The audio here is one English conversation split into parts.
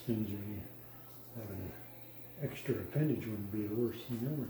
Usually having an extra appendage wouldn't be the worst thing ever.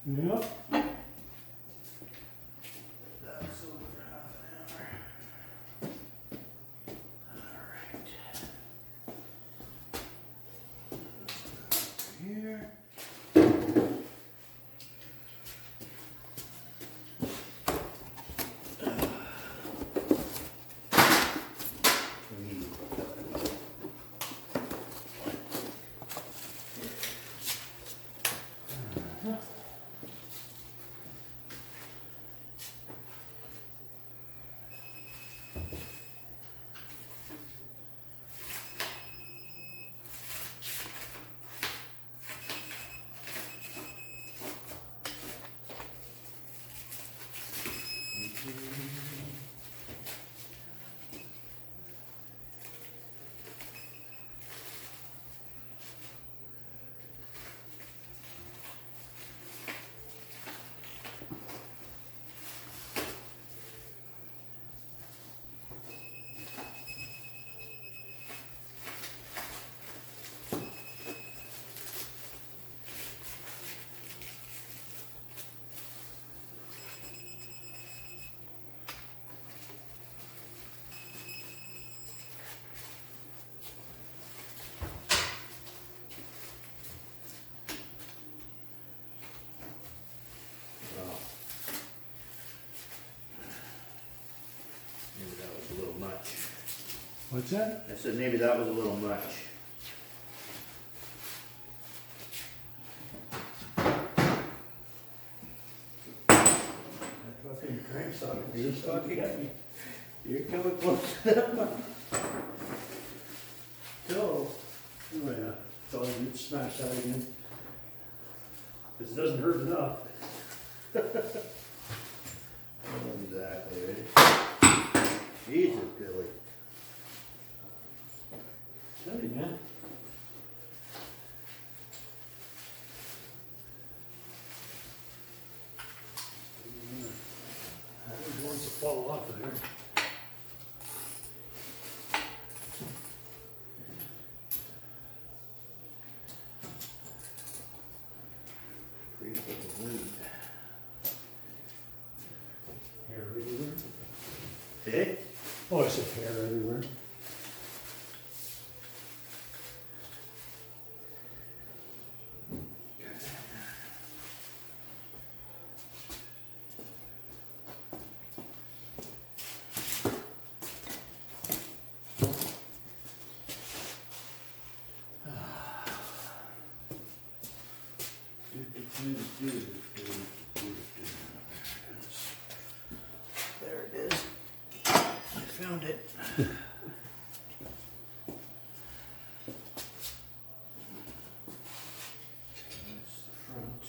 Yep. That's over half an hour. Alright. Here. Maybe that was a little much. What's that? I said maybe that was a little much. That fucking crank socket. You're coming close enough. Go. Oh yeah. So you smash that again. Because it doesn't hurt enough. Exactly, right? Jesus, Billy. Steady, man. There's ones that fall off of there. Pretty fucking weed. Hair everywhere. Hey? Oh, I said hair everywhere. There it is. I found it. That's the front.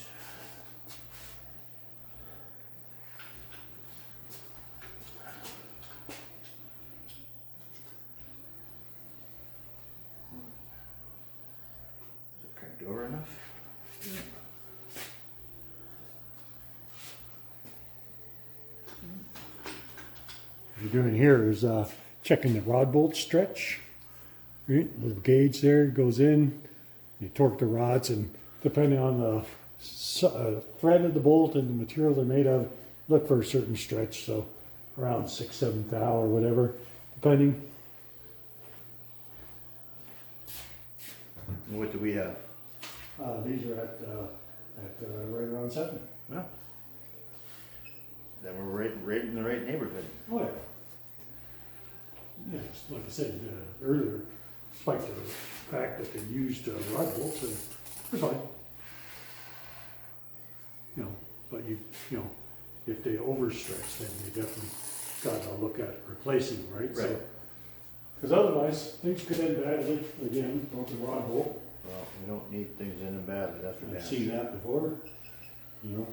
Is the crack door enough? you're doing here is checking the rod bolt stretch. Right? Little gauge there goes in. You torque the rods, and depending on the thread of the bolt and the material they're made of, look for a certain stretch. So around 6/7 thou or whatever, depending. What do we have? These are at right around 7. Well, then we're right in the right neighborhood. Oh yeah. Yeah, just like I said earlier, despite the fact that they used rod bolts, and they're fine. You know, but you know, if they overstretch, then you definitely got to look at replacing them, right? Right. Because otherwise, things could end badly. Again, broken rod bolt. Well, we don't need things in them badly, that's for damn I've seen sure. that before. You know.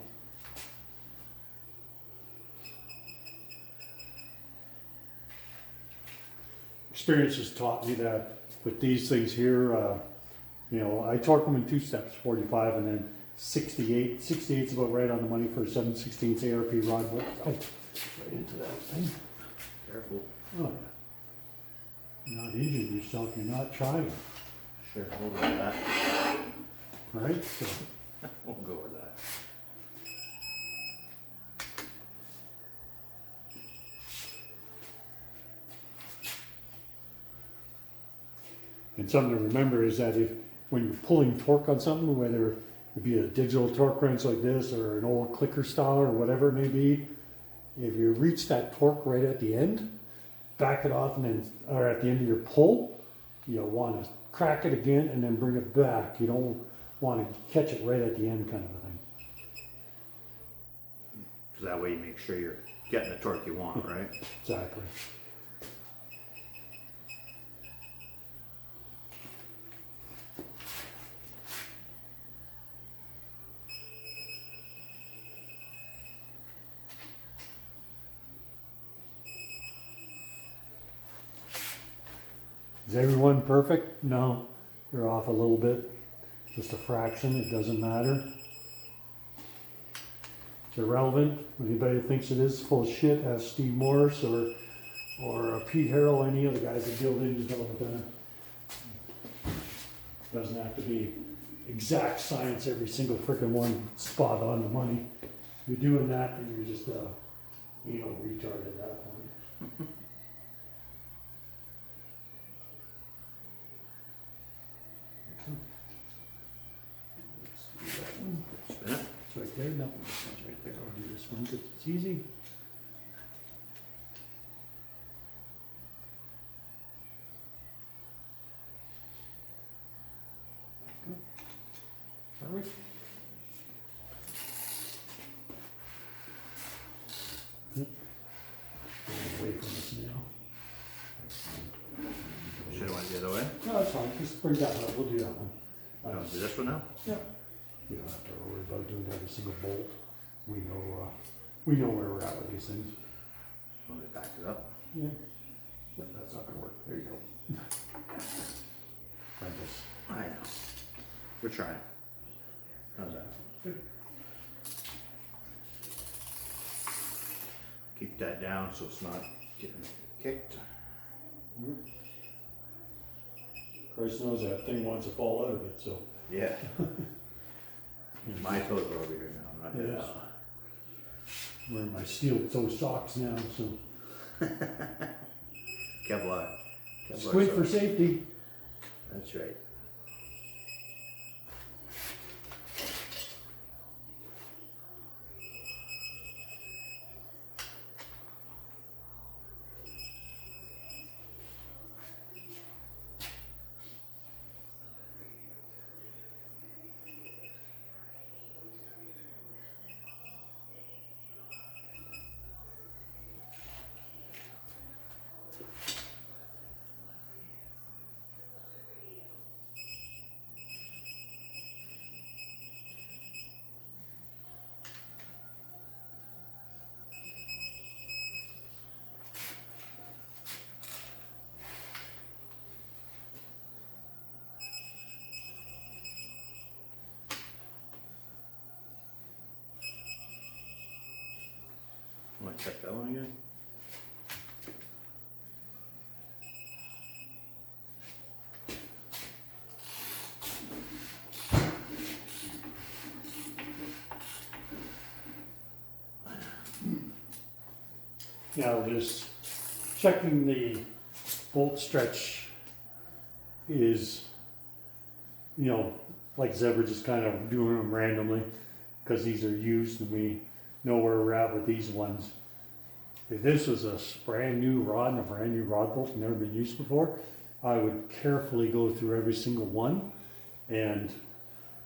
Experience has taught me that with these things here, you know, I torque them in 2 steps, 45 and then 68. 68 is about right on the money for a 7/16 ARP rod bolt. Oh, right into that thing. Careful. Oh, yeah. You're not injuring yourself, you're not trying, Sure, we'll go with that. right? So, We'll go with that. and something to remember is that if, when you're pulling torque on something, whether it be a digital torque wrench like this or an old clicker style or whatever it may be, if you reach that torque right at the end, back it off and then, or at the end of your pull, you'll want to crack it again and then bring it back. You don't want to catch it right at the end kind of a thing. So that way you make sure you're getting the torque you want, right? Exactly. Is everyone perfect? No, you're off a little bit, just a fraction. It doesn't matter. It's irrelevant. Anybody that thinks it is full of shit, ask Steve Morris or Pete Harrell, any of the guys that build engines all the time. Doesn't have to be exact science, every single freaking one spot on the money. You're doing that, and you're just retard at that point. Let's do that one. Spin it. It's right there. No, this one's right there. I'll do this one because it's easy. Perfect. Away from us now. Should have went the other way. No, that's fine. Just bring that one. We'll do that one. You want to do this one now? Yeah. You don't have to worry about doing every single bolt. We know where we're at with these things. Want me to back it up? Yeah. Yep, that's not gonna work. There you go. Try this. I know. We're trying. How's that? Good. Keep that down so it's not getting kicked. Christ knows that thing wants to fall out of it, so. Yeah. My toes are over here now, not his. I'm wearing my steel toe socks now, so. Kevlar. Squint for socks. safety. That's right. Want to check that one again? Now this checking the bolt stretch is, you know, like I said, we're just kind of doing them randomly because these are used and we know where we're at with these ones. If this was a brand new rod and a brand new rod bolt, never been used before, I would carefully go through every single one. And,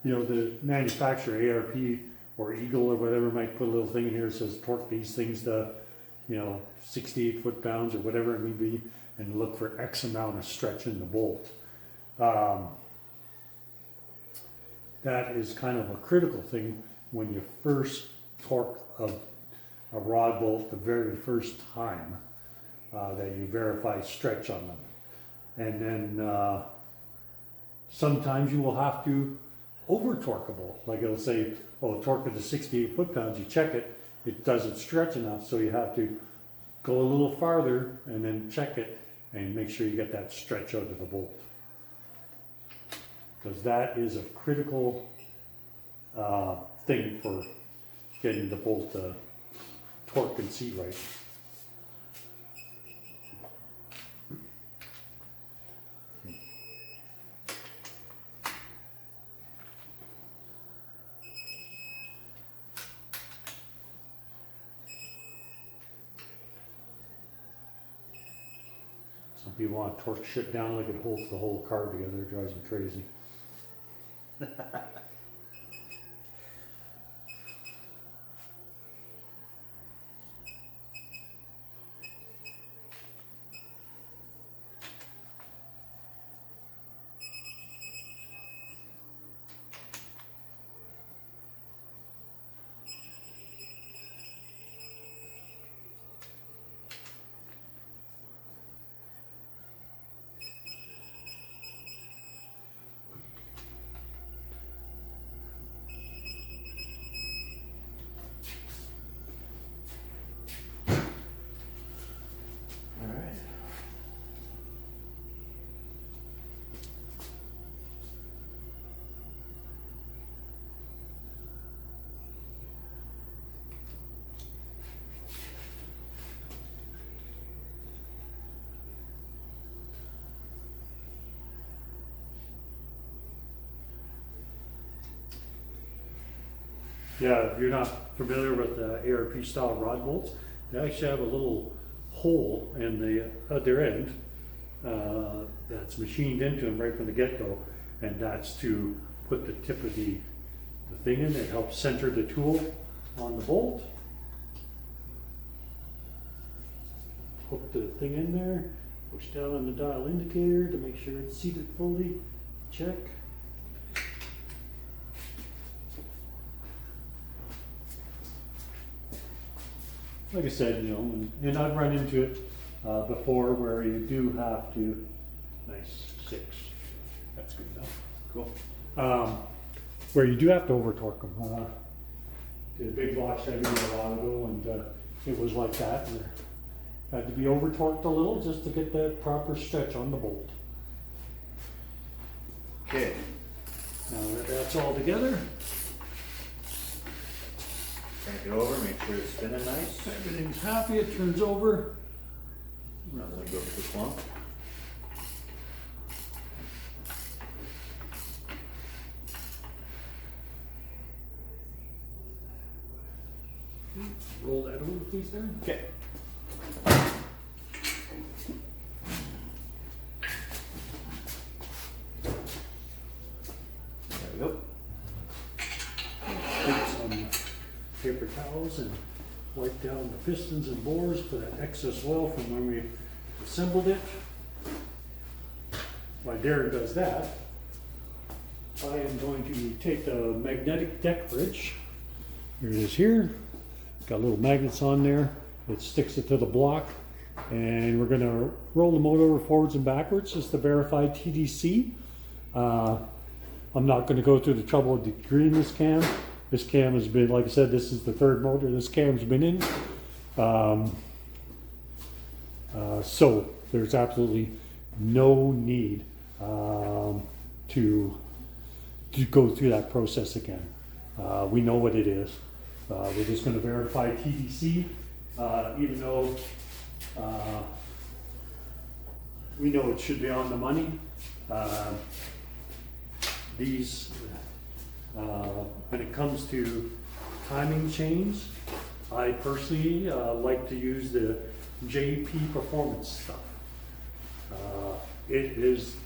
you know, the manufacturer, ARP or Eagle or whatever, might put a little thing in here that says torque these things to, you know, 68 foot-pounds or whatever it may be, and look for X amount of stretch in the bolt. That is kind of a critical thing when you first torque a rod bolt the very first time, that you verify stretch on them. And then sometimes you will have to over torque a bolt. Like it'll say, oh, torque it to 68 foot-pounds, you check it, it doesn't stretch enough, so you have to go a little farther and then check it and make sure you get that stretch out of the bolt. Because that is a critical thing for getting the bolt to torque and seat right. Some people want to torque shit down like it holds the whole car together. It drives me crazy. All right. Yeah, if you're not familiar with ARP style rod bolts, they actually have a little hole in the at their end that's machined into them right from the get-go, and that's to put the tip of the thing in. It helps center the tool on the bolt. Hook the thing in there, push down on the dial indicator to make sure it's seated fully. Check. Like I said, you know, and I've run into it before where you do have to, nice, 6, that's good enough, cool. Where you do have to over torque them. Did a big block Chevy a while ago, and it was like that. And had to be over torqued a little just to get that proper stretch on the bolt. Okay. Now that that's all together, Crank it over, make sure it's spinning nice. everything's happy, it turns over. Nothing goes too long. Roll that over, please, there. Okay. There we go. Take some paper towels and wipe down the pistons and bores for that excess oil from when we assembled it. While Darren does that, I am going to take the magnetic deck bridge. Here it is here. Got little magnets on there. It sticks it to the block. And we're gonna roll the motor over forwards and backwards just to verify TDC. I'm not gonna go through the trouble of degreeing this cam. This cam has been, like I said, this is the third motor this cam's been in. So there's absolutely no need to go through that process again. We know what it is. We're just going to verify TDC, even though we know it should be on the money. These, when it comes to timing chains, I personally like to use the JP Performance stuff. It is,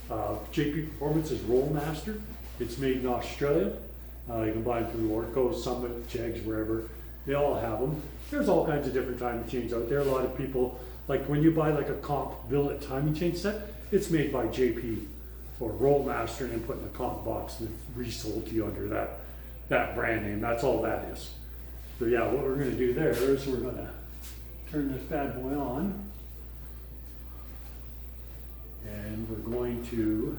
JP Performance is Rollmaster. It's made in Australia. You can buy them through Orco, Summit, Jegs, wherever. They all have them. There's all kinds of different timing chains out there. A lot of people, like when you buy like a comp billet timing chain set, it's made by JP or Rollmaster and then put in a comp box and it's resold to you under that brand name. That's all that is. So yeah, what we're gonna do there is we're gonna turn this bad boy on. And we're going to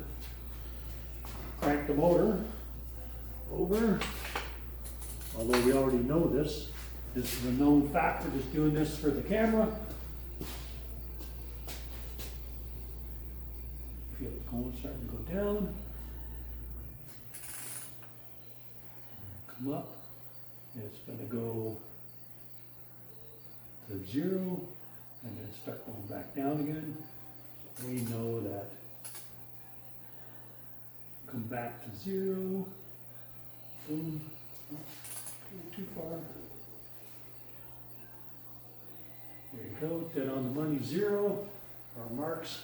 crank the motor over. Although we already know this. This is a known fact, we're just doing this for the camera. Feel it going, starting to go down. Come up. It's gonna go to 0 and then start going back down again. We know that. Come back to 0. Boom. Oh, too far. There you go. Dead on the money. 0. Our marks.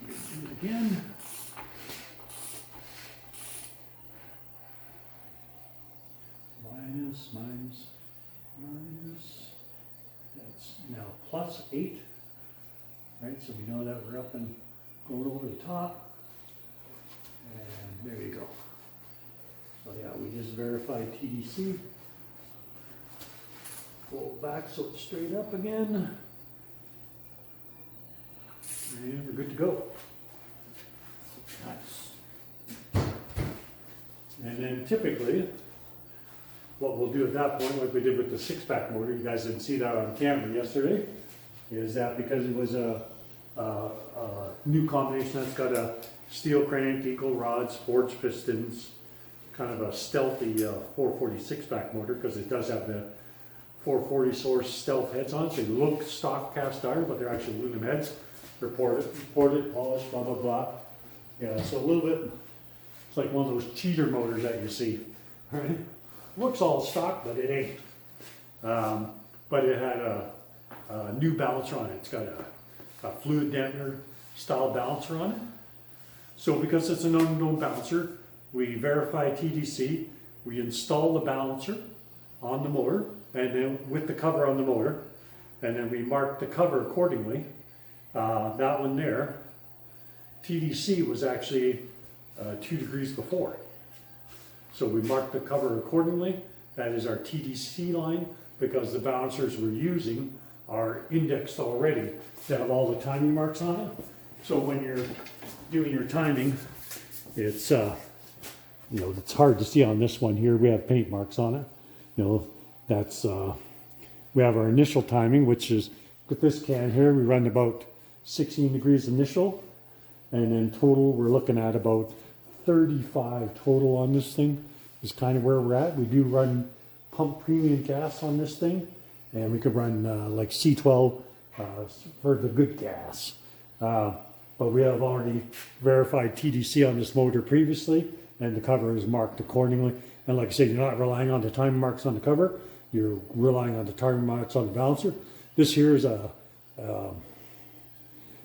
Do it again. Minus. That's now +8. Right, so we know that we're up and going over the top. And there you go. So yeah, we just verified TDC. Go back so it's straight up again. And we're good to go. Nice. And then typically, what we'll do at that point, like we did with the 6-pack motor, you guys didn't see that on camera yesterday, is that because it was a new combination that's got a steel crank, equal rods, forged pistons, kind of a stealthy 440 6-pack motor, because it does have the 440 source stealth heads on, so they look stock cast iron, but they're actually aluminum heads. Reported, polished, blah, blah, blah. Yeah, so a little bit, it's like one of those cheater motors that you see, right? Looks all stock, but it ain't. But it had a new balancer on it. It's got a fluid dampener style balancer on it. So because it's an unknown balancer, we verify TDC, we install the balancer on the motor, and then with the cover on the motor, and then we mark the cover accordingly. That one there, TDC was actually 2 degrees before. So we marked the cover accordingly. That is our TDC line, because the balancers we're using are indexed already to have all the timing marks on it. So when you're doing your timing, it's it's hard to see on this one here. We have paint marks on it. That's we have our initial timing, which is with this can here, we run about 16 degrees initial, and then total we're looking at about 35 total on this thing is kind of where we're at. We do run pump premium gas on this thing, and we could run like C12 for the good gas. But we have already verified TDC on this motor previously, and the cover is marked accordingly. And like I said, you're not relying on the time marks on the cover, you're relying on the time marks on the balancer. This here is a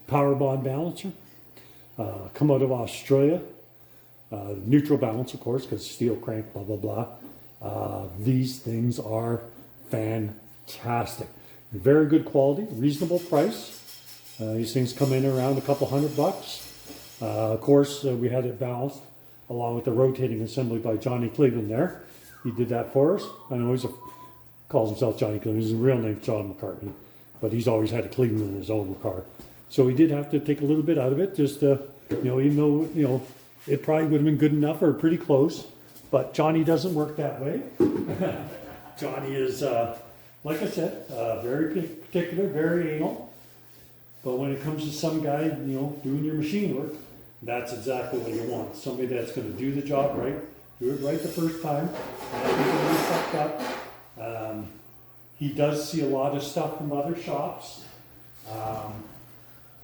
Power Bond balancer, come out of Australia. Neutral balance, of course, because steel crank, blah, blah, blah. These things are fantastic. Very good quality, reasonable price. These things come in around a couple $100. Of course, we had it balanced along with the rotating assembly by Johnny Cleveland there. He did that for us. I know he calls himself Johnny Cleveland. His real name's John McCartney, but he's always had a Cleveland in his own car. So we did have to take a little bit out of it, just even though it probably would have been good enough or pretty close, but Johnny doesn't work that way. Johnny is, like I said, very particular, very anal. But when it comes to some guy, doing your machine work, That's exactly what you want. Somebody that's gonna do the job right, do it right the first time, and everything is fucked up. He does see a lot of stuff from other shops.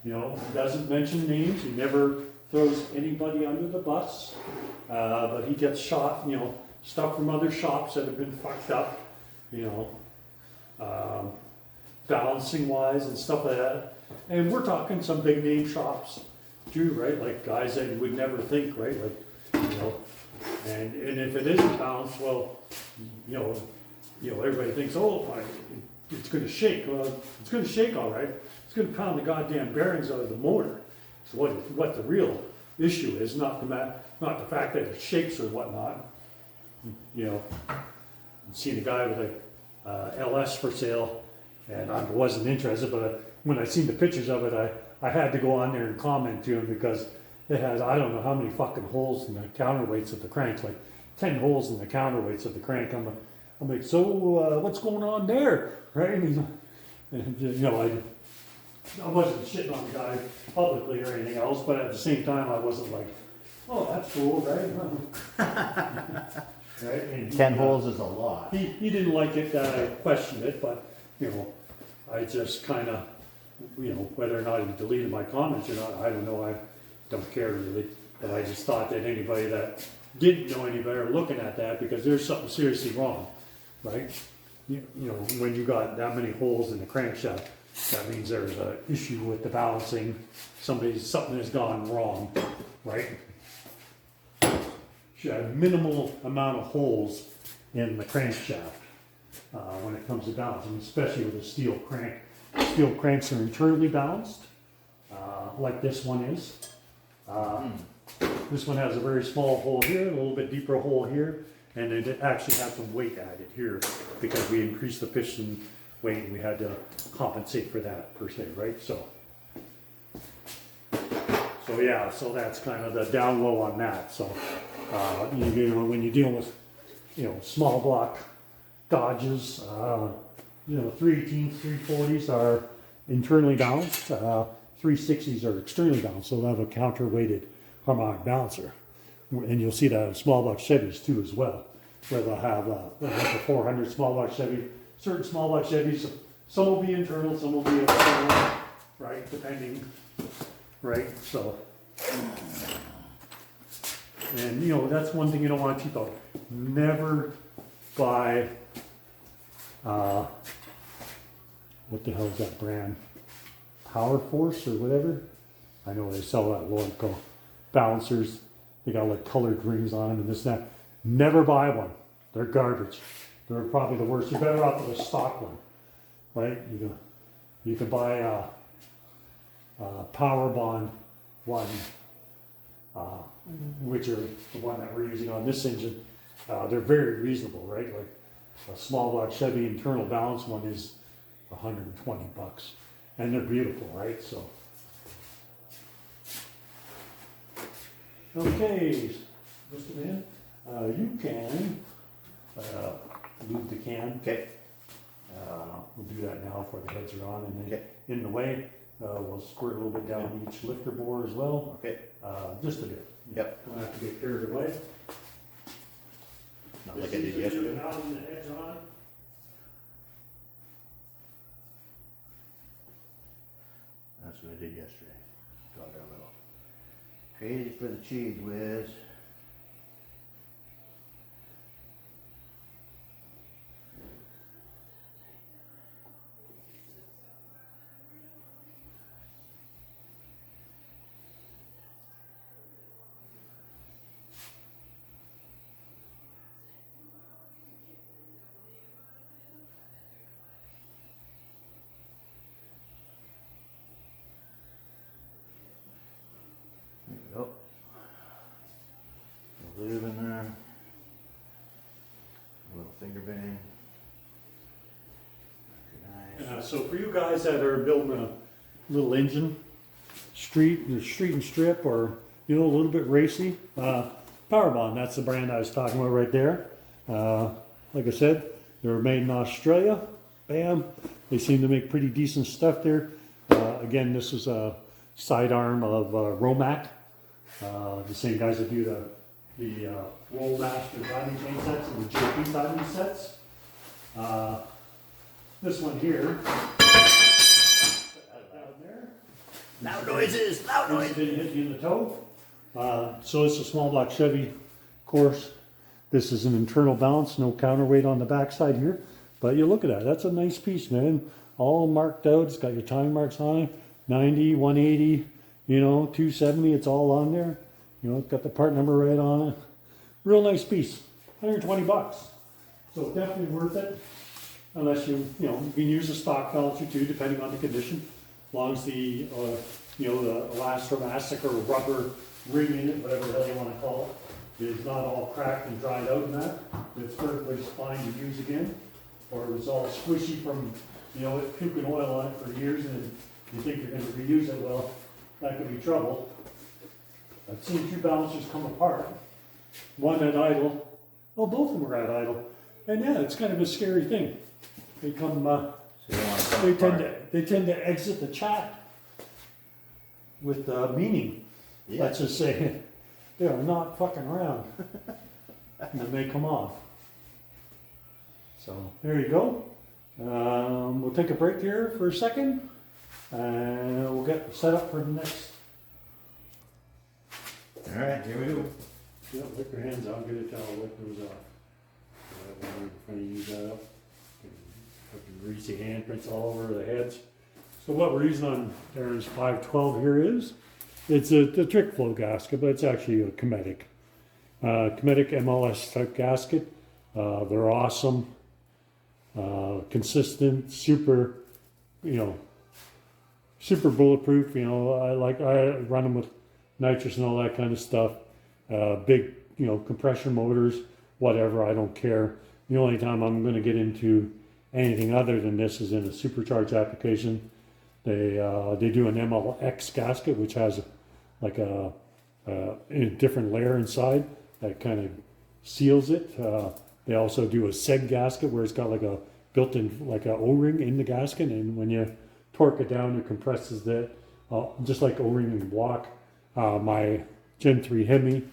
You know, he doesn't mention names, he never throws anybody under the bus. But he gets shot, you know, stuff from other shops that have been fucked up, you know, balancing wise and stuff like that. And we're talking some big name shops too, right? Like guys that you would never think, right? Like, you know, and if it isn't balanced, well, you know, everybody thinks, oh, it's going to shake. Well, it's going to shake all right. It's going to pound the goddamn bearings out of the motor. So what the real issue is, not the fact that it shakes or whatnot. You know, you see the guy with a LS for sale, and I wasn't interested, but when I seen the pictures of it, I had to go on there and comment to him because it has, I don't know how many fucking holes in the counterweights of the crank, like 10 holes in the counterweights of the crank. I'm like, so what's going on there, right? And you know, I wasn't shitting on the guy publicly or anything else, but at the same time, I wasn't like, oh, that's cool, right? Right? And 10 holes is a lot. He didn't like it that I questioned it, but, you know, I just kind of, you know, whether or not he deleted my comments or not, I don't know, I don't care really. But I just thought that anybody that didn't know any better looking at that, because there's something seriously wrong, right? You know, when you got that many holes in the crankshaft, that means there's an issue with the balancing. Something has gone wrong, right? Should have minimal amount of holes in the crankshaft when it comes to balancing, especially with a steel crank. Steel cranks are internally balanced, like this one is. This one has a very small hole here, a little bit deeper hole here, and it actually has some weight added here because we increased the piston weight and we had to compensate for that per se, right? So yeah, so that's kind of the down low on that. So you know, when you deal with, you know, small block Dodges, you know, 318s, 340s are internally balanced. 360s are externally balanced, so they'll have a counterweighted harmonic balancer. And you'll see that in small block Chevys too as well, where they'll have like a 400 small block Chevy. Certain small block Chevys, some will be internal, some will be external, right, depending, right, so. And, you know, that's one thing you don't want to keep out. Never buy, what the hell is that brand? Power Force or whatever? I know they sell that Lorco balancers. They got like colored rings on them and this and that. Never buy one. They're garbage. They're probably the worst. You're better off with a stock one, right? You can buy a Power Bond one, which are the one that we're using on this engine. They're very reasonable, right? Like a small block Chevy internal balance one is $120, and they're beautiful, right? So, okay, Mr. Man, you can lube the can. Okay. We'll do that now before the heads are on, and then Okay. in the way, we'll squirt a little bit down each lifter bore as well. Okay. Just a bit. Yep. Don't have to get carried away. Not like I did yesterday. Now when the heads are on. That's what I did yesterday. Got our little crazy for the cheese whiz. There we go. A little lube in there. A little finger bang. Nice. So for you guys that are building a little engine, street and strip, or you know, a little bit racy, Powerbond, that's the brand I was talking about right there. Like I said, they're made in Australia. Bam, they seem to make pretty decent stuff there. Again, this is a sidearm of Romac, The same guys that do the Roll Master driving chain sets and the JP driving sets. This one here, down there, Loud noises, loud it's noises. been hit you in the toe. So it's a small block Chevy, of course. This is an internal balance, no counterweight on the backside here. But you look at that, that's a nice piece, man. All marked out, it's got your time marks on it. 90, 180, 270, it's all on there. It's got the part number right on it. Real nice piece, 120 bucks. So definitely worth it. Unless you can use a stock balancer too, depending on the condition. As long as the the elastic or rubber ring in it, whatever the hell you want to call it, is not all cracked and dried out in that. It's perfectly fine to use again. Or it was all squishy from it puking oil on it for years, and you think you're going to reuse it. Well, that could be trouble. I've seen two balancers come apart. One at idle. Well, both of them were at idle. And yeah, it's kind of a scary thing. They come. So you don't want to come apart. They tend to exit the chat with meaning. Yeah. Let's just say they are not fucking around. And they come off. So there you go. We'll take a break here for a second, and we'll get set up for the next. All right, here we go. Yeah, lick your hands out, get a towel, wipe those off. Trying to use that up. Fucking greasy handprints all over the heads. So what we're using on Darren's 512 here is, it's the trick flow gasket, but it's actually a Cometic. Cometic MLS type gasket. They're awesome. Consistent, super, super bulletproof. I run them with nitrous and all that kind of stuff. Big, compression motors, whatever, I don't care. The only time I'm going to get into anything other than this is in a supercharged application. They do an MLX gasket, which has like a different layer inside that kind of seals it. They also do a seg gasket where it's got like a built-in like a O-ring in the gasket, and when you torque it down, it compresses that just like O-ring in block. My Gen 3 Hemi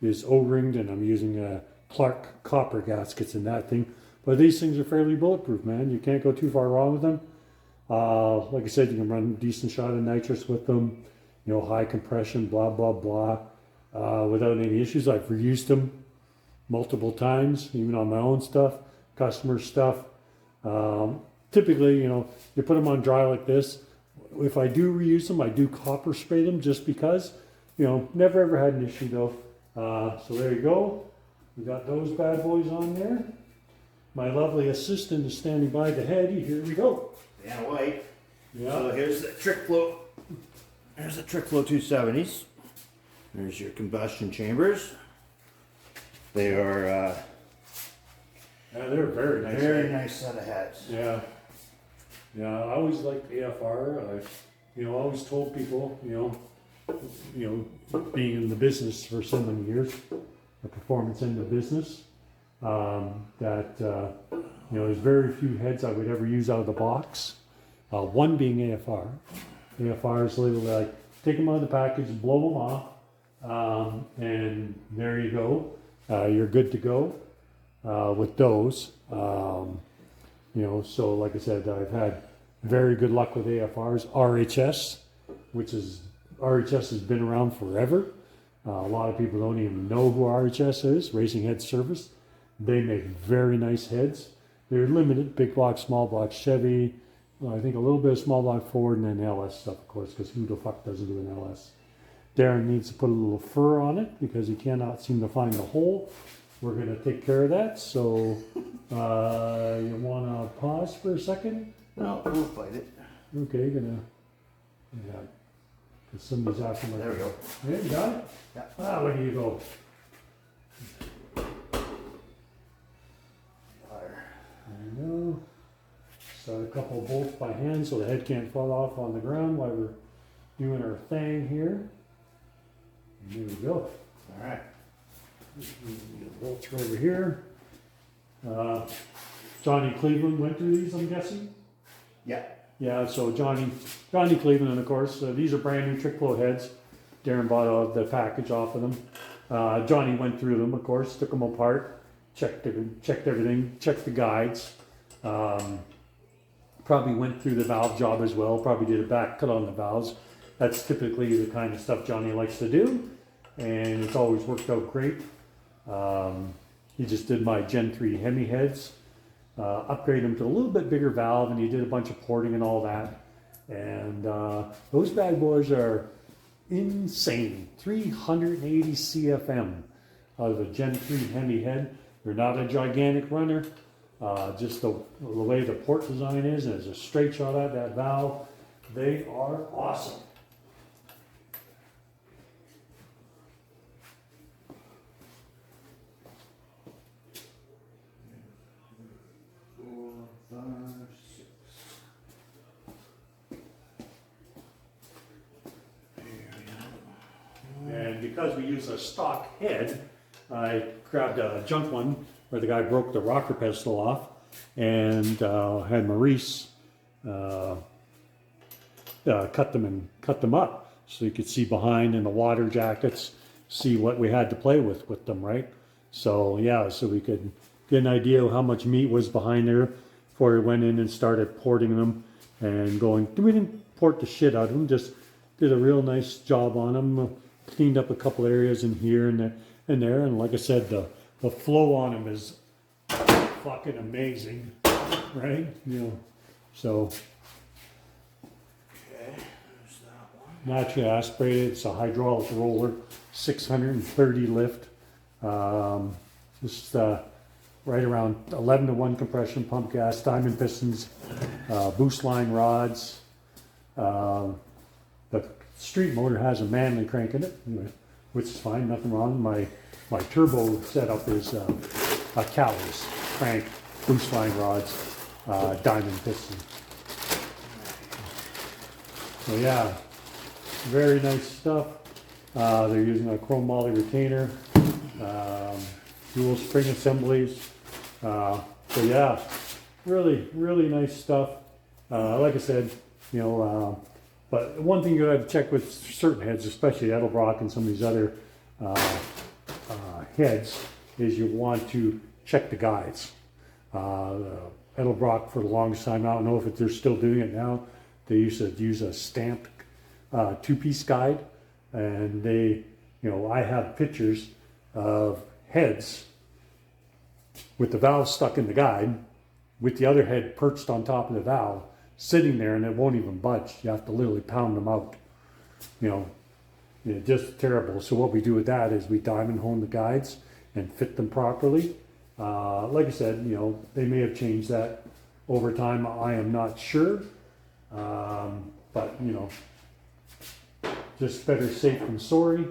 is O-ringed, and I'm using Clark copper gaskets in that thing. But these things are fairly bulletproof, man. You can't go too far wrong with them. Like I said, you can run a decent shot of nitrous with them. High compression, blah, blah, blah, without any issues. I've reused them multiple times, even on my own stuff, customer stuff. Typically, you put them on dry like this. If I do reuse them, I do copper spray them just because. Never ever had an issue though. So there you go. We got those bad boys on there. My lovely assistant is standing by the head. Here we go. Yeah, white. Yeah. So here's the Trick Flow. There's the Trick Flow 270s. There's your combustion chambers. They are Yeah, they're very nice. very nice set of heads. Yeah. Yeah, I always liked AFR. I always told people, being in the business for so many years, the performance end of business, that there's very few heads I would ever use out of the box. One being AFR. AFR is literally like take them out of the package, blow them off, and there you go. You're good to go with those. So like I said, I've had very good luck with AFRs. RHS, RHS has been around forever. A lot of people don't even know who RHS is, Racing Head Service. They make very nice heads. They're limited, big block, small block, Chevy, I think a little bit of small block Ford, and then LS stuff, of course, because who the fuck doesn't do an LS? Darren needs to put a little fur on it because he cannot seem to find the hole. We're going to take care of that. So you want to pause for a second? No, we'll fight it. Okay, yeah. Because somebody's asking. There we go. Yeah, you got it? Yeah. Where do you go? Fire. There you go. Start a couple of bolts by hand so the head can't fall off on the ground while we're doing our thing here. And there we go. All right. The bolts are over here. Johnny Cleveland went through these, I'm guessing. Yeah. Yeah, so Johnny Cleveland, and of course, these are brand new trick flow heads. Darren bought the package off of them. Johnny went through them, of course, took them apart, checked everything, checked the guides. Probably went through the valve job as well, probably did a back cut on the valves. That's typically the kind of stuff Johnny likes to do, and it's always worked out great. He just did my Gen 3 Hemi heads, upgraded them to a little bit bigger valve, and he did a bunch of porting and all that. And those bad boys are insane. 380 CFM out of a Gen 3 Hemi head. They're not a gigantic runner. Just the way the port design is, and it's a straight shot at that valve. They are awesome. And because we use a stock head, I grabbed a junk one where the guy broke the rocker pedestal off, and had Maurice cut them up so you could see behind in the water jackets, see what we had to play with them, right? So yeah, so we could get an idea of how much meat was behind there before we went in and started porting them and going. We didn't port the shit out of them, just did a real nice job on them, cleaned up a couple areas in here and there, and like I said, the flow on them is fucking amazing, right? You know, so Okay, there's that one. naturally aspirated. It's a hydraulic roller, 630 lift. Just right around 11 to 1 compression pump gas, diamond pistons, boost line rods. The street motor has a Manley crank in it, which is fine, nothing wrong. My turbo setup is a Callis crank, boost line rods, diamond piston. So yeah, very nice stuff. They're using a chrome moly retainer, dual spring assemblies. So yeah, really nice stuff. Like I said, you know, but one thing you have to check with certain heads, especially Edelbrock and some of these other heads, is you want to check the guides. Edelbrock, for the longest time, I don't know if they're still doing it now, they used to use a stamped two-piece guide, and they, you know, I have pictures of heads with the valve stuck in the guide, with the other head perched on top of the valve, sitting there, and it won't even budge. You have to literally pound them out. You know, just terrible. So what we do with that is we diamond hone the guides and fit them properly. Like I said, you know, they may have changed that over time. I am not sure, but you know, just better safe than sorry.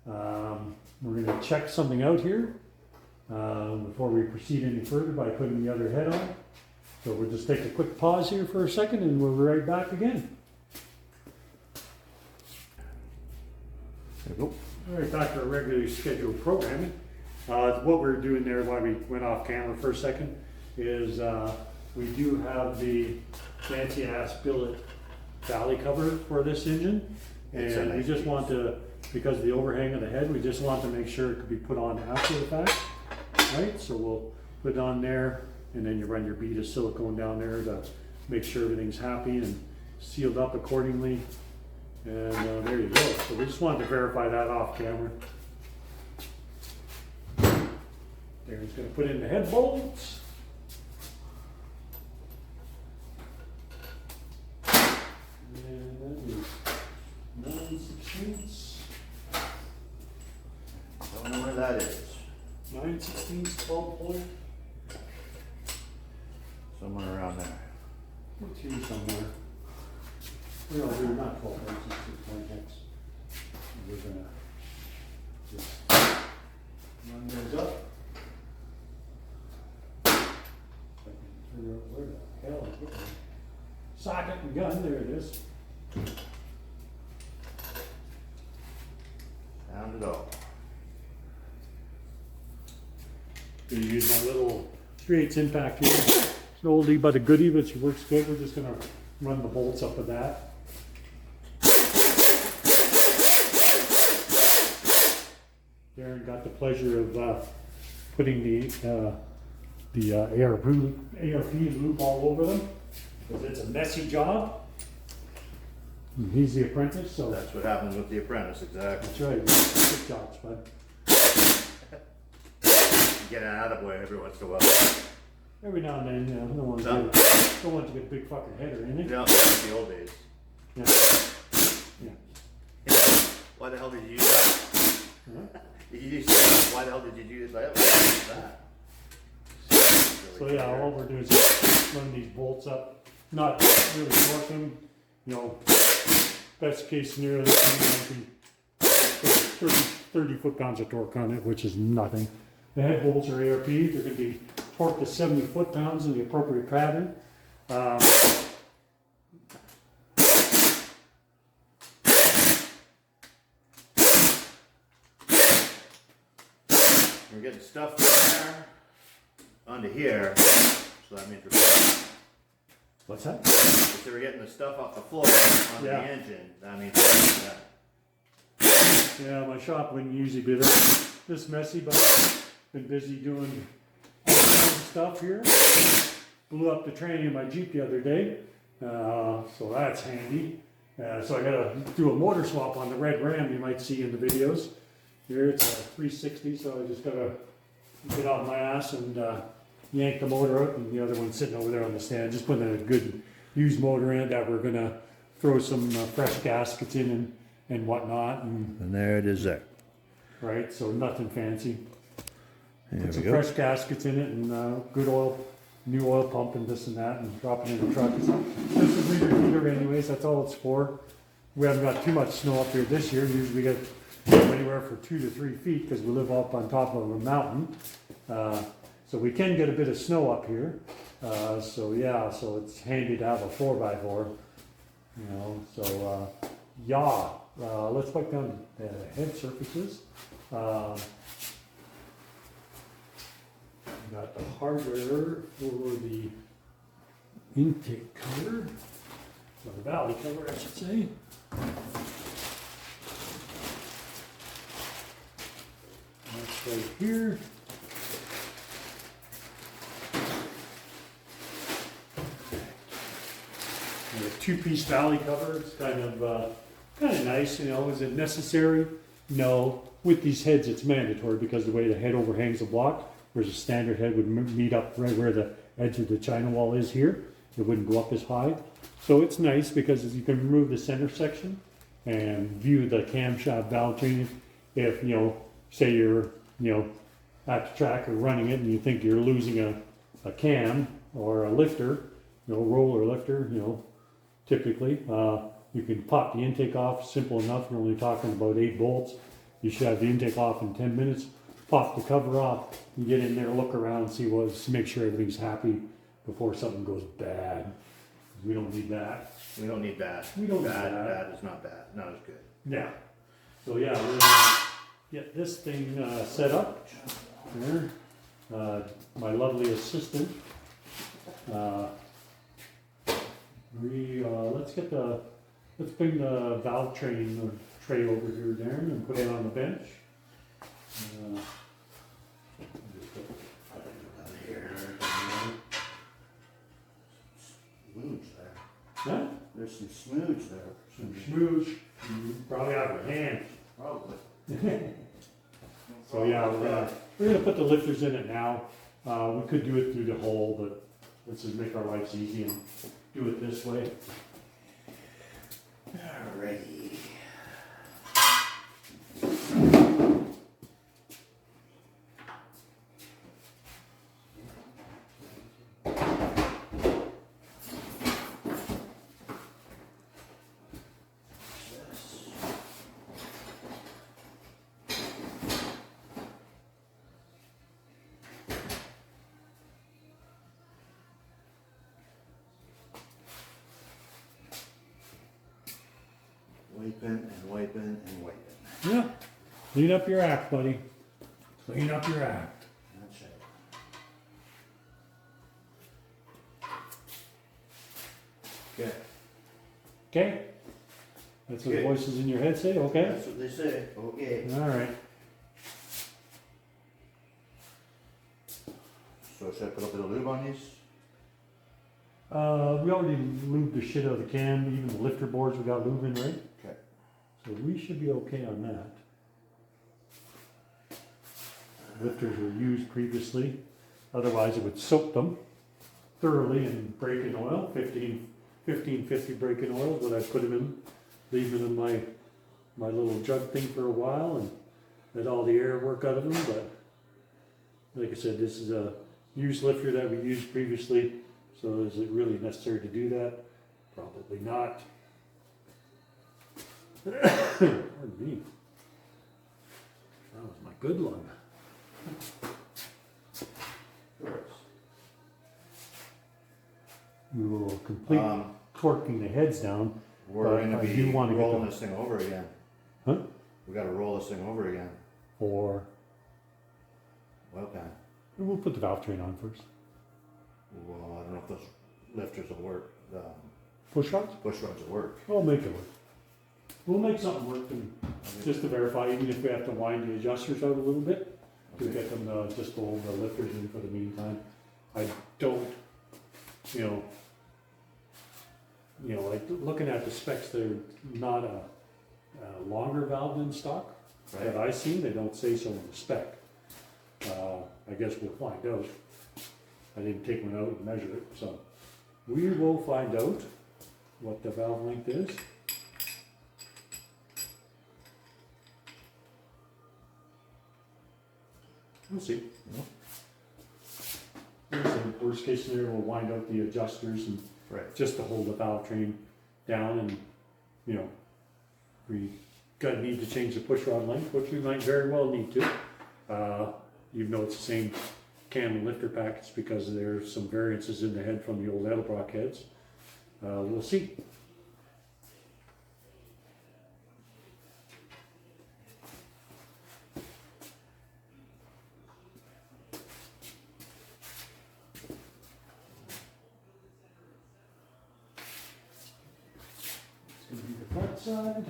We're going to check something out here before we proceed any further by putting the other head on. So we'll just take a quick pause here for a second, and we'll be right back again. There we go. All right, back to our regularly scheduled programming. What we're doing there, why we went off camera for a second, is we do have the fancy ass billet valley cover for this engine, and we just want to, because of the overhang of the head, we just want to make sure it could be put on after the fact, right? So we'll put it on there, and then you run your bead of silicone down there to make sure everything's happy and sealed up accordingly. And there you go. So we just wanted to verify that off camera. Darren's going to put in the head bolts. And that is 9/16. Don't know where that is. 9/16, 12 point. Somewhere around there. It's here somewhere. We're not 12 points, it's 6 point X. We're gonna just run those up. If I can figure out where the hell I put my socket and gun. There it is. Found it all. Gonna use my little 3/8 impact here. It's an oldie but a goodie, but she works good. We're just gonna run the bolts up of that. Darren got the pleasure of putting the ARP loop all over them, because it's a messy job. And he's the apprentice, so That's what happens with the apprentice, exactly. that's right. Good job, Spud. Get an attaboy every once in a while. Every now and then, no one Some. don't want to get a big fucking header in it. You know, like the old days. Yeah. Yeah. Why the hell did you use that? Huh? Did you use that? Why the hell did you use that? What is that? So yeah, all we're doing is run these bolts up, not really torque them. You know, best case scenario, this thing might be 30 foot-pounds of torque on it, which is nothing. The head bolts are ARP. They're going to be torqued to 70 foot-pounds in the appropriate pattern. We're getting stuff from there onto here, so that means we're. What's that? So we're getting the stuff off the floor on Yeah. the engine. That means we're Yeah, my shop wouldn't usually be this messy, but been busy doing all kinds of stuff here. Blew up the tranny in my Jeep the other day, so that's handy. So I gotta do a motor swap on the red Ram you might see in the videos. Here it's a 360, so I just gotta get off my ass and yank the motor out, and the other one's sitting over there on the stand. Just putting a good used motor in it that we're gonna throw some fresh gaskets in and whatnot, And there it is there. right? So nothing fancy. There Put some we go. fresh gaskets in it and good oil, new oil pump and this and that, and drop it in the truck. It's just a reader heater anyways, that's all it's for. We haven't got too much snow up here this year. Usually we get anywhere from 2 to 3 feet because we live up on top of a mountain. So we can get a bit of snow up here. So yeah, so it's handy to have a 4x4. You know, so let's wipe down the head surfaces. Got the hardware for the intake cover, or the valley cover, I should say. That's right here. And a two-piece valley cover. It's kind of nice, you know. Is it necessary? No. With these heads, it's mandatory because the way the head overhangs the block, whereas a standard head would meet up right where the edge of the china wall is here. It wouldn't go up as high. So it's nice because you can remove the center section and view the camshaft valve train. If, you know, say you're, you know, at the track or running it and you think you're losing a cam or a lifter, you know, roller lifter, you know, typically, you can pop the intake off, simple enough. You're only talking about 8 bolts. You should have the intake off in 10 minutes. Pop the cover off, and get in there, look around, see make sure everything's happy before something goes bad. We don't need that. We don't need bad. We don't need bad. that. Bad is not bad. Not as good. Yeah. So yeah, we're gonna get this thing set up here. My lovely assistant. Let's bring the valve train tray over here, Darren, and put it on the bench. Smooch there. Huh? There's some smooch there. Some schmooze. Probably out of your hand. Probably. So yeah, we're gonna put the lifters in it now. We could do it through the hole, but let's just make our lives easy and do it this way. Alrighty. Wiping and wiping and wiping. Yeah. Clean up your act, buddy. Clean up your act. That's it. Okay. Okay? That's what the Okay. voices in your head say, okay? That's what they say. Okay. All right. So should I put a bit of lube on these? We already lubed the shit out of the cam, even the lifter boards we got lube in, right? Okay. So we should be okay on that. Lifters were used previously, otherwise it would soak them thoroughly in break-in oil, 1550 break-in oil, but I put them in, leave them in my little jug thing for a while and let all the air work out of them, but like I said, this is a used lifter that we used previously, so is it really necessary to do that? Probably not. Pardon me. That was my good lung. We will complete torquing the heads down. We're But gonna I be do wanna get rolling them- this thing over again. Huh? We gotta roll this thing over again. Or Okay. we'll put the valve train on first. Well, I don't know if those lifters will work. Push rods? Push rods will work. We'll make it work. We'll make something work and just to verify, even if we have to wind the adjusters out a little bit to get them to just go over the lifters in for the meantime. I don't, you know, like looking at the specs, they're not a longer valve than stock that I've seen. They don't say so in the spec. I guess we'll find out. I didn't take one out and measure it, so we will find out what the valve length is. We'll see. Worst case scenario, we'll wind out the adjusters and Right. just to hold the valve train down and, you know, we need to change the push rod length, which we might very well need to. Even though it's the same cam and lifter package because there's some variances in the head from the old Edelbrock heads. We'll see. It's going to be the front side.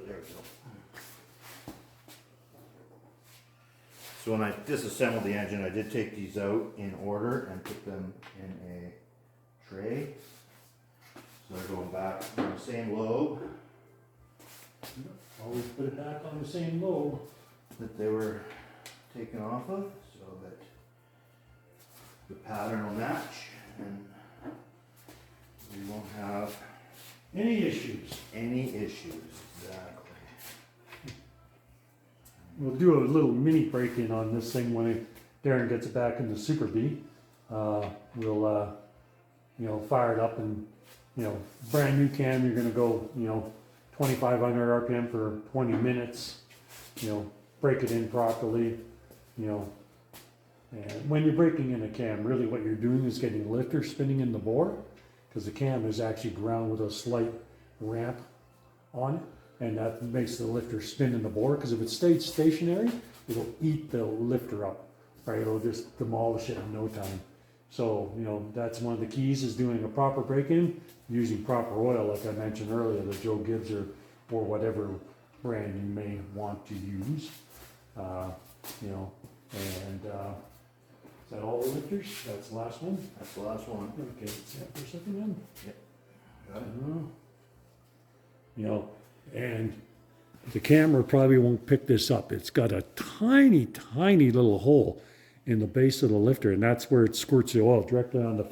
There we go. So when I disassembled the engine, I did take these out in order and put them in a tray. So they're going back on the same lobe Always put it back on the same lobe. that they were taken off of, so that the pattern will match and we won't have Any issues? any issues. Exactly. We'll do a little mini break-in on this thing when Darren gets it back in the Super B. We'll, you know, fire it up and, you know, brand new cam, you're gonna go, you know, 2,500 RPM for 20 minutes, you know, break it in properly, you know. And when you're breaking in a cam, really what you're doing is getting lifter spinning in the bore, because the cam is actually ground with a slight ramp on it. And that makes the lifter spin in the bore, because if it stayed stationary, it'll eat the lifter up, right? It'll just demolish it in no time. So, you know, that's one of the keys, is doing a proper break-in, using proper oil, like I mentioned earlier, the Joe Gibbs or whatever brand you may want to use. You know, and is that all the lifters? That's the last one? That's the last one. Okay, let's have for a second then. Got it? You know, and the camera probably won't pick this up. It's got a tiny, tiny little hole in the base of the lifter, and that's where it squirts the oil directly on the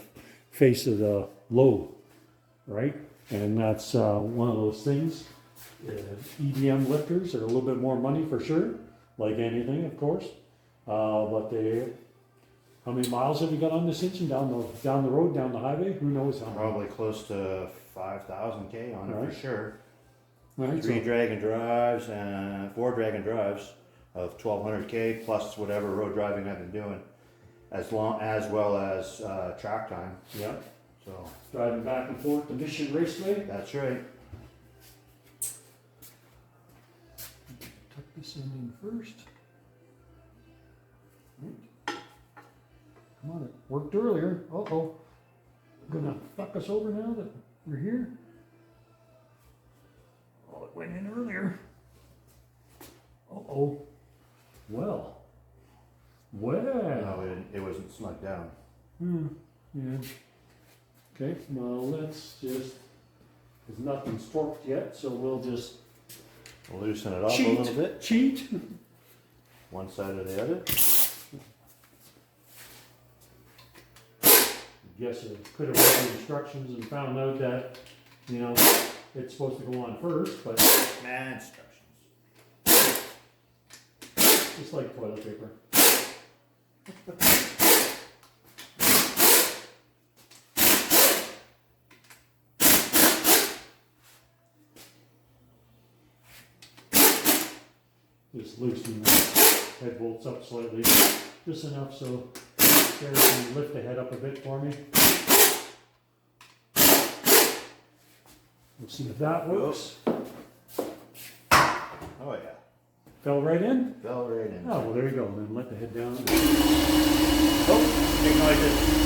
face of the lobe, right? And that's one of those things. EDM lifters are a little bit more money for sure, like anything, of course, but they How many miles have you got on this engine down the road, down the highway? Who knows how many? Probably close to 5,000 K on it Right. for sure. Right, Three so- drag and drives and 4 drag and drives of 1,200 K plus whatever road driving I've been doing, as well as track time. yeah, So driving back and forth to Mission Raceway. that's right. Tuck this in first. Right. Come on, it worked earlier. Uh-oh. Gonna fuck us over now that we're here? Oh, it went in earlier. Uh-oh. Well. Well. No, it wasn't snuck down. Yeah. Okay, well, let's just, there's nothing's torqued yet, so we'll just Loosen it up cheat. a little bit, Cheat. one side or the other. Guess I could have read the instructions and found out that, you know, it's supposed to go on first, but And instructions. just like toilet paper. Just loosen the head bolts up slightly, just enough so Sarah can lift the head up a bit for me. We'll see if that works. Oh yeah, Fell right in? fell right in. Oh, well, there you go. Then let the head down. Oh, big noises.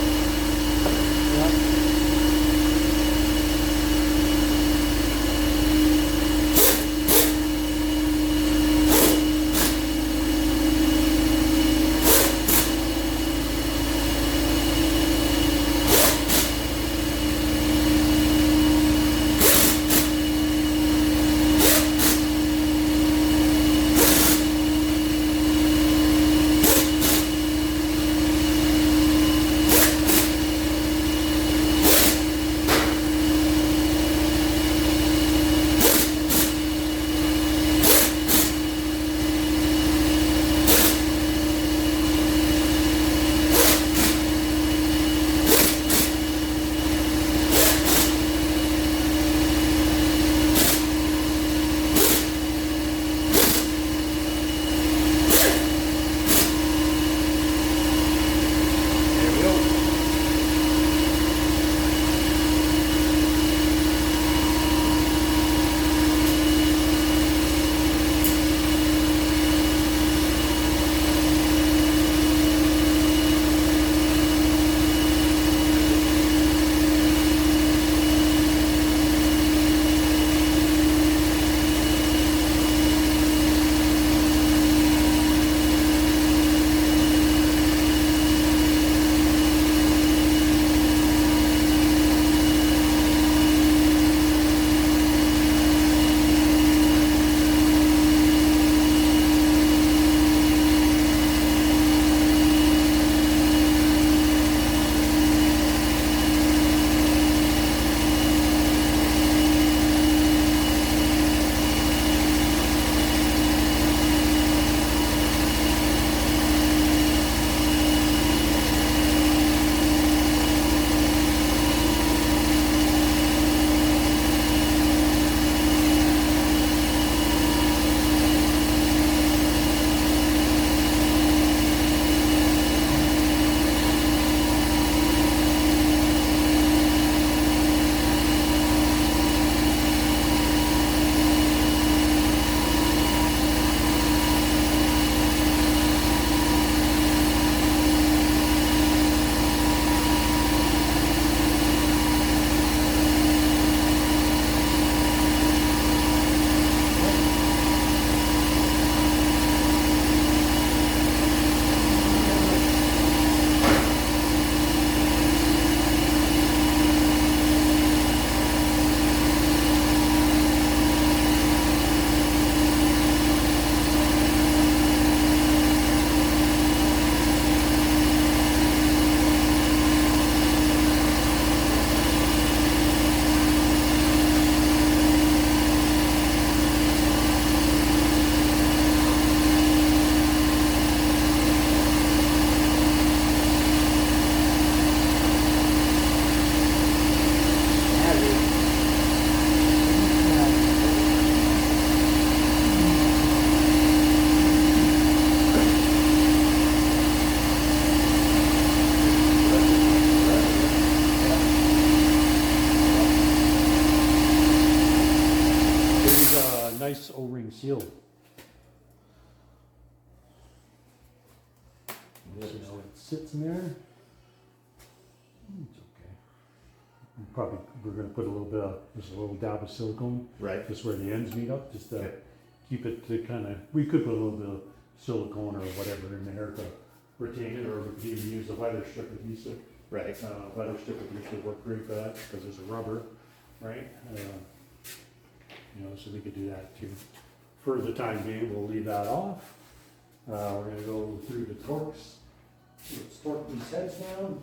nice O-ring seal. So it sits in there. It's okay. We're gonna put a little bit of, just a little dab of silicone, Right. just where the ends meet up, just to Okay. keep it to kind of, we could put a little bit of silicone or whatever in there to retain it, or we could even use a weather strip adhesive. Right. Weather strip adhesive would work great for that, because it's a rubber, right? So we could do that too. For the time being, we'll leave that off. We're gonna go through the torques. Let's torque these heads down.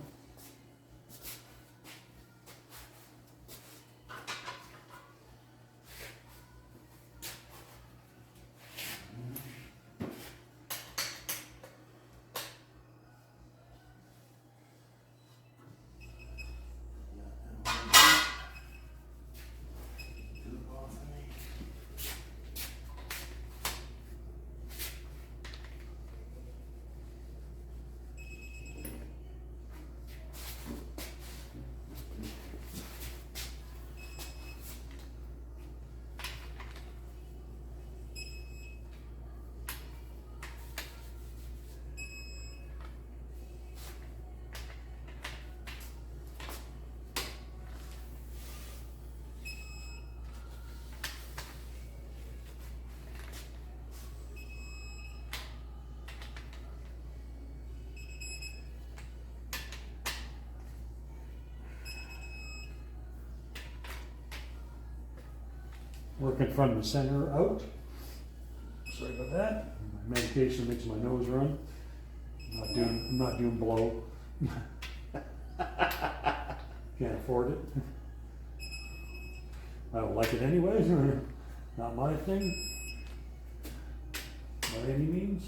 Working from the center out. Sorry about that. My medication makes my nose run. I'm not doing blow. Can't afford it. I don't like it anyways. Not my thing. By any means.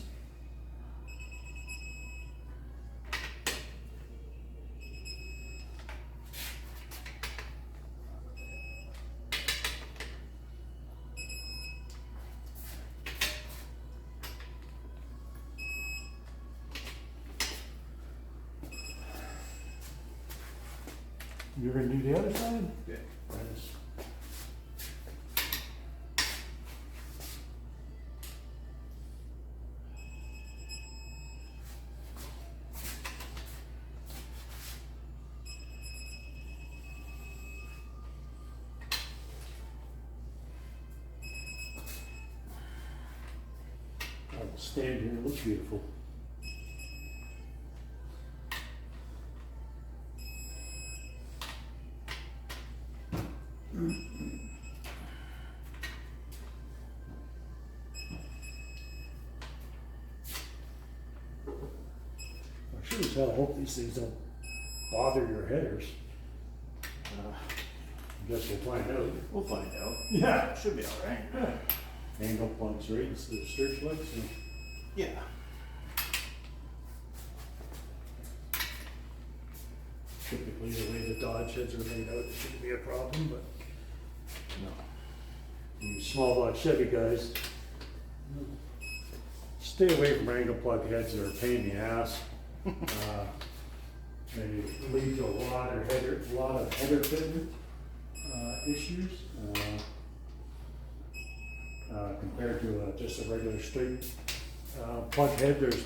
You're gonna do the other side? Yeah. Yes. I will stand here, it looks beautiful. I sure as hell hope these things don't bother your headers. I guess we'll find out. We'll find out. Yeah. Should be all right. Yeah. Angle plugs, right, instead of searchlights. And Yeah. typically, the way the Dodge heads are laid out, it shouldn't be a problem, but No. you small block Chevy guys, stay away from angle plug heads that are a pain in the ass. They lead to a lot of header fitment issues compared to just a regular straight plug head. There's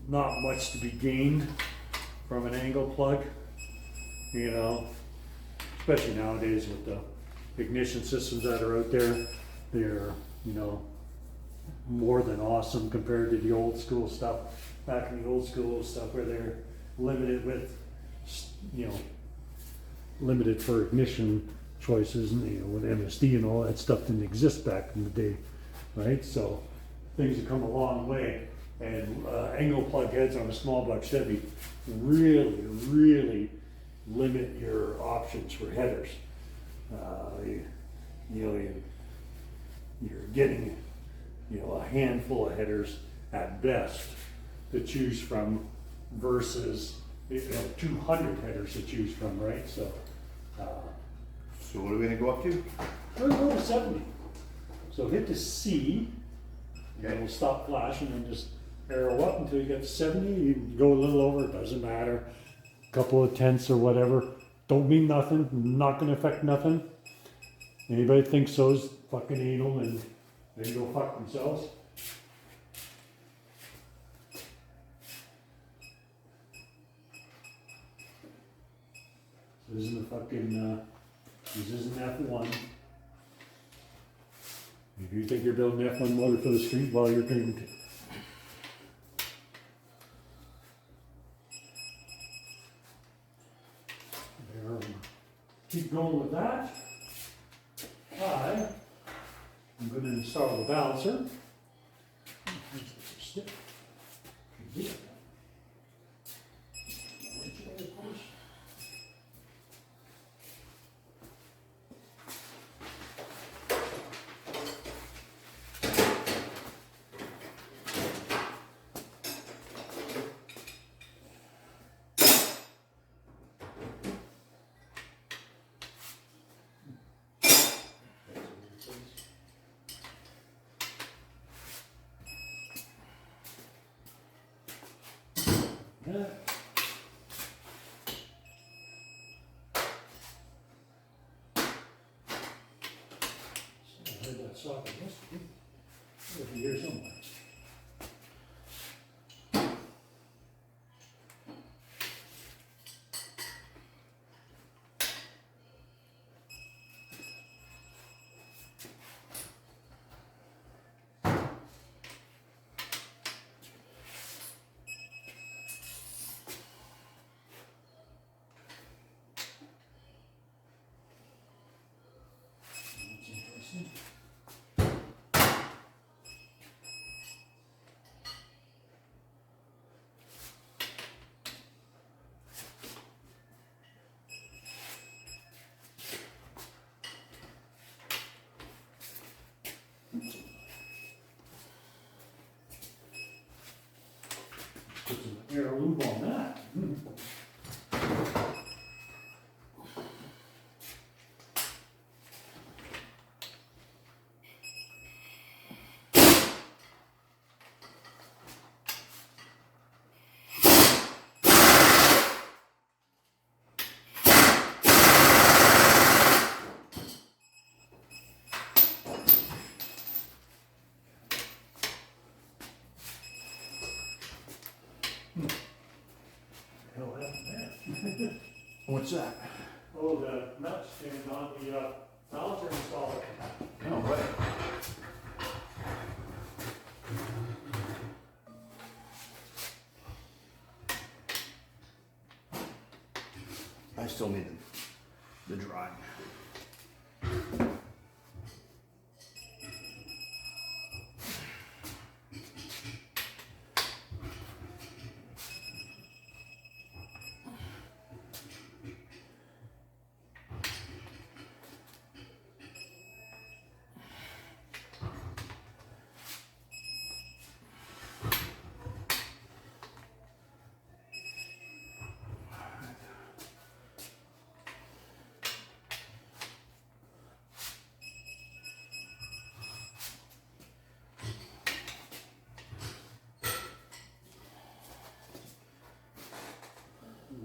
not much to be gained from an angle plug, especially nowadays with the ignition systems that are out there. They're more than awesome compared to the old school stuff. Back in the old school stuff where they're limited with, limited for ignition choices, and with MSD and all that stuff didn't exist back in the day, right? So things have come a long way, and angle plug heads on a small block Chevy really, really limit your options for headers. You're getting a handful of headers at best to choose from versus 200 headers to choose from, right? So So what are we gonna go up to? we're going to 70. So hit the C, and Okay. it'll stop flashing, and just arrow up until you get to 70. You can go a little over, it doesn't matter. Couple of tenths or whatever. Don't mean nothing, not going to affect nothing. Anybody thinks so is fucking anal, and they can go fuck themselves. This isn't a fucking, this isn't F1. If you think you're building an F1 motor for the street, well, you're going to. There, keep going with that. I'm going to install the balancer. Stick. Yeah. I heard that socket yesterday. Over here somewhere. That's interesting. Put some air lube on that. Hell happened there? What's that? Oh, the nut stand on the balancer installer. No way. I still need the drawing.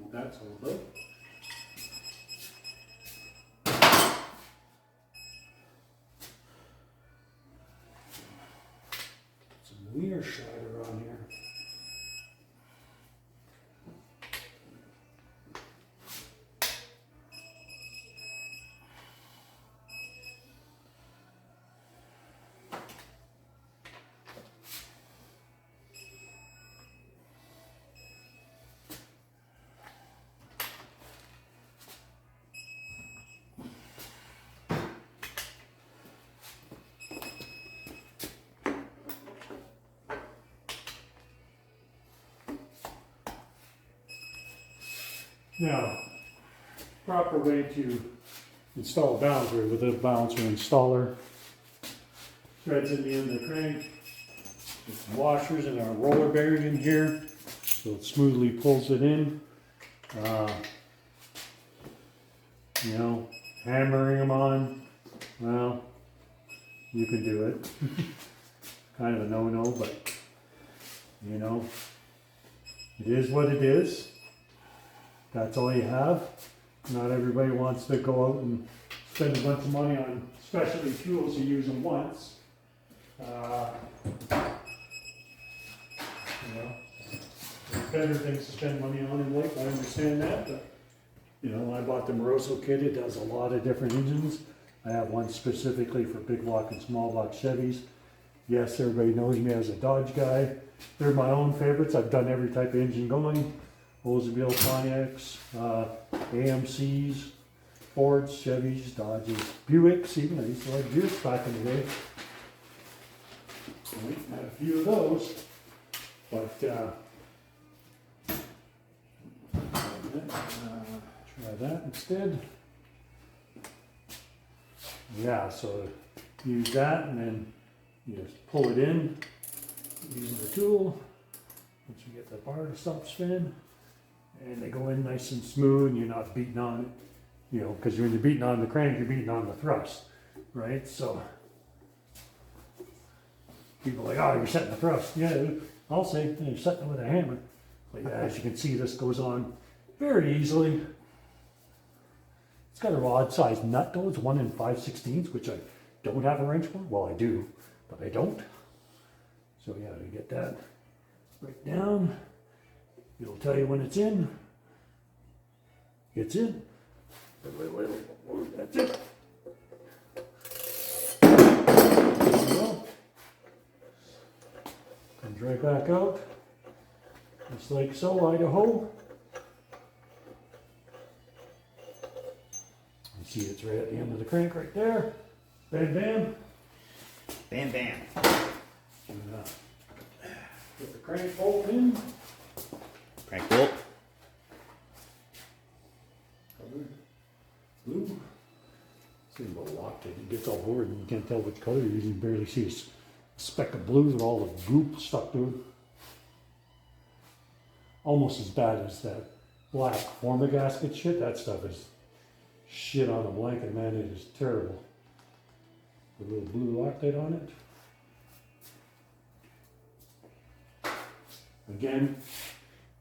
That's all about. Some Wiener Schneider on here. Now, proper way to install a balancer with a balancer installer. Threads in the end of the crank. There's some washers and a roller bearing in here, so it smoothly pulls it in. You know, hammering them on, well, you can do it. Kind of a no-no, but you know, it is what it is. That's all you have. Not everybody wants to go out and spend a bunch of money on specialty tools. You use them once. You know, there's better things to spend money on in life, I understand that, but, you know, I bought the Moroso kit, it does a lot of different engines. I have one specifically for big block and small block Chevys. Yes, everybody knows me as a Dodge guy. They're my own favorites, I've done every type of engine going. Oldsmobile Pontiacs, AMCs, Fords, Chevys, Dodges, Buicks, even I used to like Buicks back in the day. We had a few of those, but try that instead. Yeah, so use that and then you just pull it in using the tool. Once you get the bar to stop spinning, and they go in nice and smooth, and you're not beating on it, you know, because when you're beating on the crank, you're beating on the thrust, right? So people are like, oh, you're setting the thrust. Yeah, I'll say you're setting it with a hammer. But yeah, as you can see, this goes on very easily. It's got a rod size nut though. It's 1 5/16, which I don't have a wrench for. Well, I do, but I don't. So yeah, you get that right down. It'll tell you when it's in. It's in. That's it. There you go. Comes right back out. Just like so, Idaho. You see it's right at the end of the crank right there. Bam, bam. Bam, bam. And, put the crank bolt in. Crank bolt. Colored blue. See about locked it. It gets all blurred and you can't tell which color. You can barely see a speck of blue with all the goop stuck to it. Almost as bad as that black former gasket shit. That stuff is shit on a blanket, man. It is terrible. A little blue Loctite on it. Again,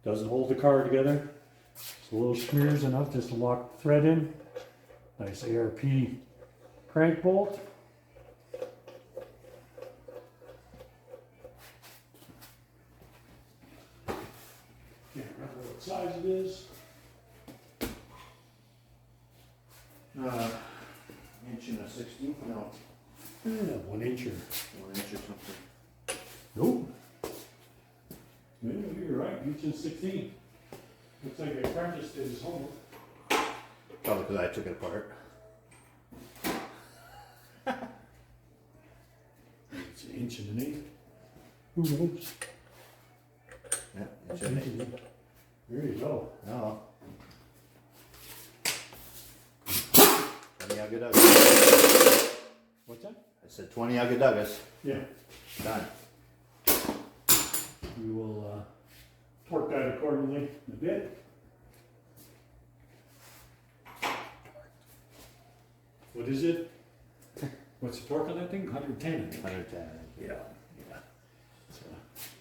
doesn't hold the car together. Just a little smears enough just to lock the thread in. Nice ARP crank bolt. Can't remember what size it is. 1/16? No, 1 inch or 1 inch or something. nope. No, you're right. 1/16. Looks like the apprentice did his homework. Probably because I took it apart. It's 1.1 inch. Who knows? Yeah, it should be. There you go. Oh. 20 Ugga What's that? I said 20 Ugga Yeah. Done. We will torque that accordingly in a bit. What is it? What's the torque on that thing? 110. 110. Yeah. It's a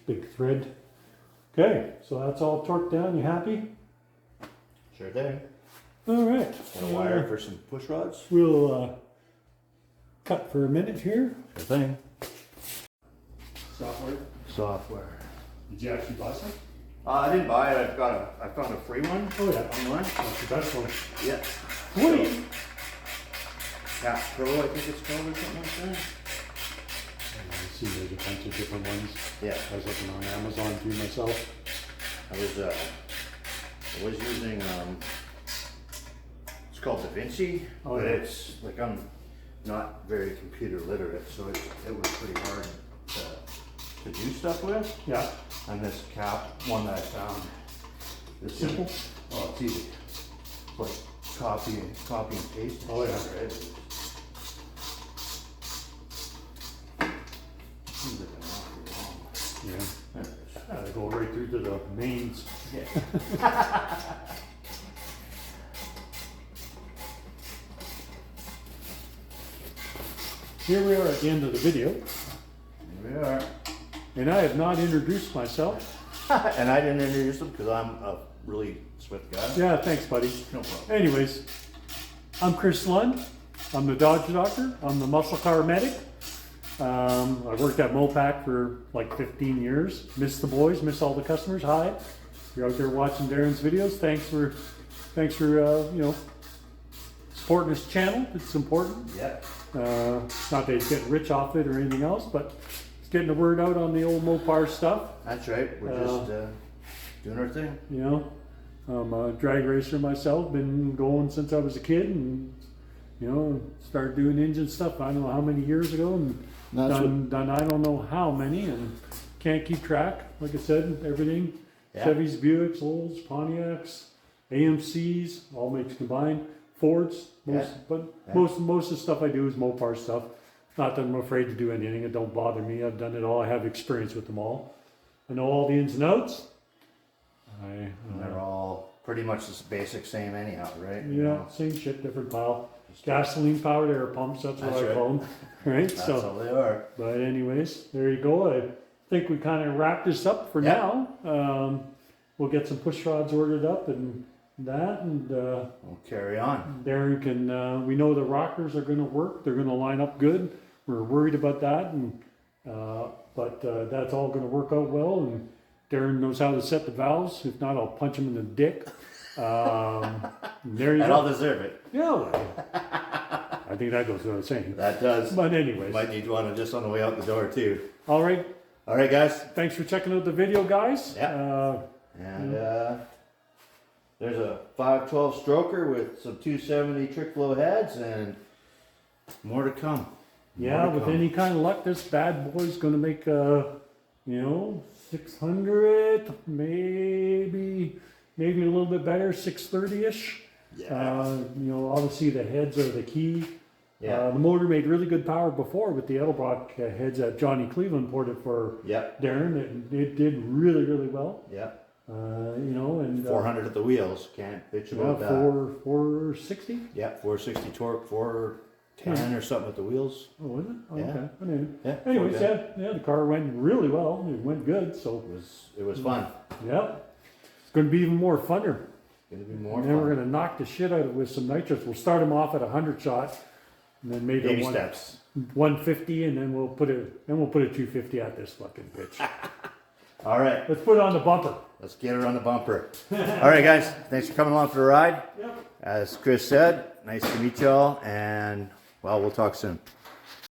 big thread. Okay, so that's all torqued down. You happy? Sure thing. All right. Got a wire for some push rods? We'll cut for a minute here. Sure thing. Software. Software. Did you actually buy some? I didn't buy it. I found a free one Oh yeah. online. That's the best one. Yeah. Sweet. Cap Pro, I think it's called, or something like that. I see there's a bunch of different ones. Yeah. I was looking on Amazon too myself. I was using it's called DaVinci, Oh, but yeah. it's like I'm not very computer literate, so it was pretty hard to do stuff with. Yeah. And this cap one that I found is simple. Oh, it's easy. Like copy and paste. Oh, yeah. Right? Seems like an awful long. Yeah. There it is. They go right through to the mains. Yeah. Here we are at the end of the video, Here we are. and I have not introduced myself. And I didn't introduce them because I'm a really swift guy. Yeah, thanks, buddy. No problem. Anyways, I'm Chris Lund. I'm the Dodge Doctor. I'm the muscle car medic. I worked at Mopac for like 15 years. Miss the boys, miss all the customers. Hi, if you're out there watching Darren's videos. Thanks for you know, supporting this channel. It's important. Yep. Not that he's getting rich off it or anything else, but it's getting the word out on the old Mopar stuff. That's right. We're just doing our thing. You know, I'm a drag racer myself. Been going since I was a kid, and you know, started doing engine stuff. I don't know how many years ago, and done I don't know how many, and can't keep track. Like I said, everything. Yeah. Chevys, Buicks, Olds, Pontiacs, AMCs, all makes combined. Fords, most of the stuff I do is Mopar stuff. Not that I'm afraid to do anything. It don't bother me. I've done it all. I have experience with them all. I know all the ins and outs. And they're all pretty much the basic same anyhow, right? Yeah, same shit, different pile. Gasoline powered air pumps, that's what I call them. Right? That's all they are. But anyways, there you go. I think we kind of wrap this up for now. We'll get some push rods ordered up and that, and We'll carry on. Darren can, we know the rockers are going to work. They're going to line up good. We're worried about that, and but that's all going to work out well, and Darren knows how to set the valves. If not, I'll punch him in the dick. There you And go. I'll deserve it. Yeah, well, I think that goes without saying. That does. But anyways, Might need one just on the way out the door too. all right. All right, guys. Thanks for checking out the video, guys. Yeah. And there's a 512 stroker with some 270 trick flow heads and more to come. Yeah, with any kind of luck, this bad boy's going to make, you know, 600, maybe a little bit better, 630-ish. Yeah. You know, obviously the heads are the key. Yeah. The motor made really good power before with the Edelbrock heads that Johnny Cleveland ported for Yep. Darren. It did really, really well. Yep. You know, and 400 at the wheels. Can't bitch about that. 460. Yep. 460 torque, 410 or something at the wheels. Oh, was it? Oh, Yeah. okay. I mean, Yeah. anyways, 410. yeah, the car went really well. It went good. So, It was fun. yeah, it's going to be even more funner. Gonna be more And then we're fun. going to knock the shit out of it with some nitrous. We'll start them off at 100 shot, and then maybe Baby a steps. 150, and then we'll put a 250 at this fucking bitch. All right. Let's put it on the bumper. Let's get her on the bumper. All right, guys. Thanks for coming along for the ride. Yep. As Chris said, nice to meet y'all, and well, we'll talk soon.